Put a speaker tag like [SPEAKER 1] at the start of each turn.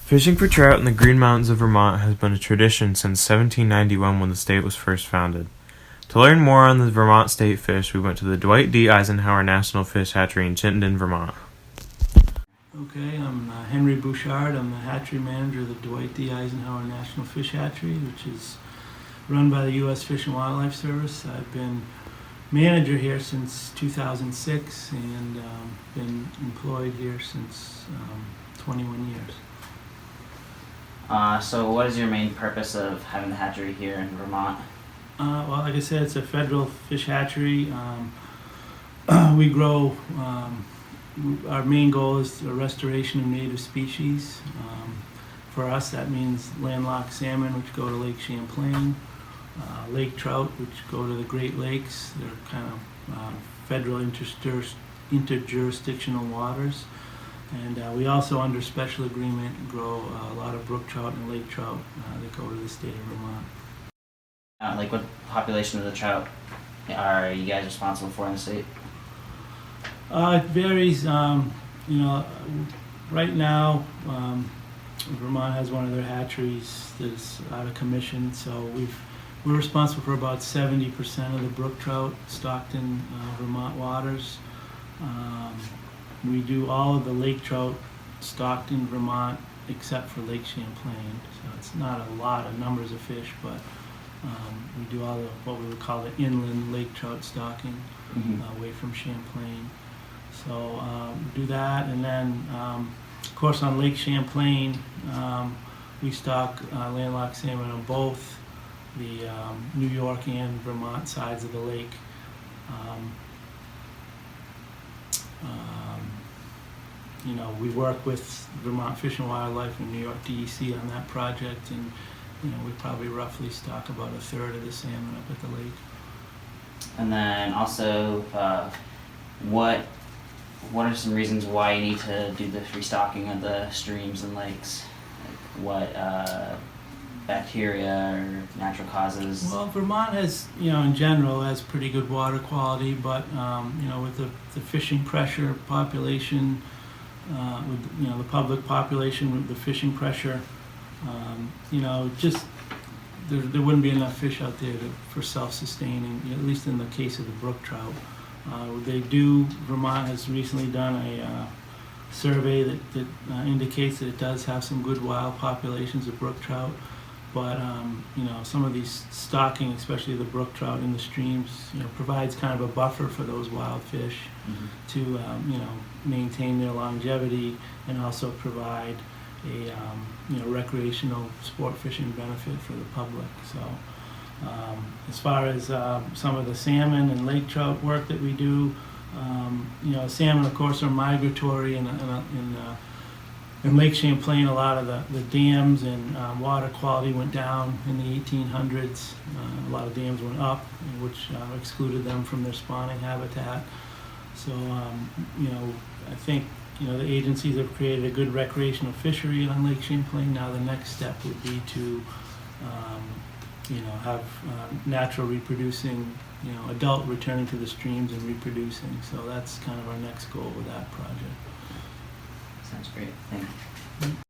[SPEAKER 1] Fishing for trout in the Green Mountains of Vermont has been a tradition since 1791 when the state was first founded. To learn more on the Vermont state fish, we went to the Dwight D. Eisenhower National Fish Hatchery in Chittenden, Vermont.
[SPEAKER 2] Okay, I'm Henry Bouchard. I'm the hatchery manager of the Dwight D. Eisenhower National Fish Hatchery, which is run by the U.S. Fish and Wildlife Service. I've been manager here since 2006 and been employed here since 21 years.
[SPEAKER 3] So what is your main purpose of having the hatchery here in Vermont?
[SPEAKER 2] Well, like I said, it's a federal fish hatchery. We grow, our main goal is the restoration of native species. For us, that means landlocked salmon, which go to Lake Champlain, lake trout, which go to the Great Lakes. They're kind of federal interjurisdictional waters. And we also, under special agreement, grow a lot of brook trout and lake trout that go to the state of Vermont.
[SPEAKER 3] Like what population of the trout are you guys responsible for in the state?
[SPEAKER 2] It varies. Right now, Vermont has one of their hatcheries that's out of commission, so we're responsible for about 70% of the brook trout stocked in Vermont waters. We do all of the lake trout stocked in Vermont except for Lake Champlain, so it's not a lot of numbers of fish, but we do all the what we would call the inland lake trout stocking away from Champlain. So we do that, and then of course on Lake Champlain we stock landlocked salmon on both the New York and Vermont sides of the lake. We work with Vermont Fish and Wildlife and New York DEC on that project, and we probably roughly stock about a third of the salmon up at the lake.
[SPEAKER 3] And then also, what are some reasons why you need to do the restocking of the streams and lakes? Like what bacteria or natural causes?
[SPEAKER 2] Well, Vermont has, in general, has pretty good water quality, but with the fishing pressure population, with the public population, with the fishing pressure, there wouldn't be enough fish out there for self-sustaining, at least in the case of the brook trout. Vermont has recently done a survey that indicates that it does have some good wild populations of brook trout, but some of these stocking, especially the brook trout in the streams, provides kind of a buffer for those wild fish to maintain their longevity and also provide a recreational sport fishing benefit for the public. So as far as some of the salmon and lake trout work that we do, salmon of course are migratory, and in Lake Champlain a lot of the dams and water quality went down in the 1800s. A lot of dams went up, which excluded them from their spawning habitat. So I think the agencies have created a good recreational fishery on Lake Champlain. Now the next step would be to have natural reproducing, adult returning to the streams and reproducing. So that's kind of our next goal with that project.
[SPEAKER 3] Sounds great. Thank you.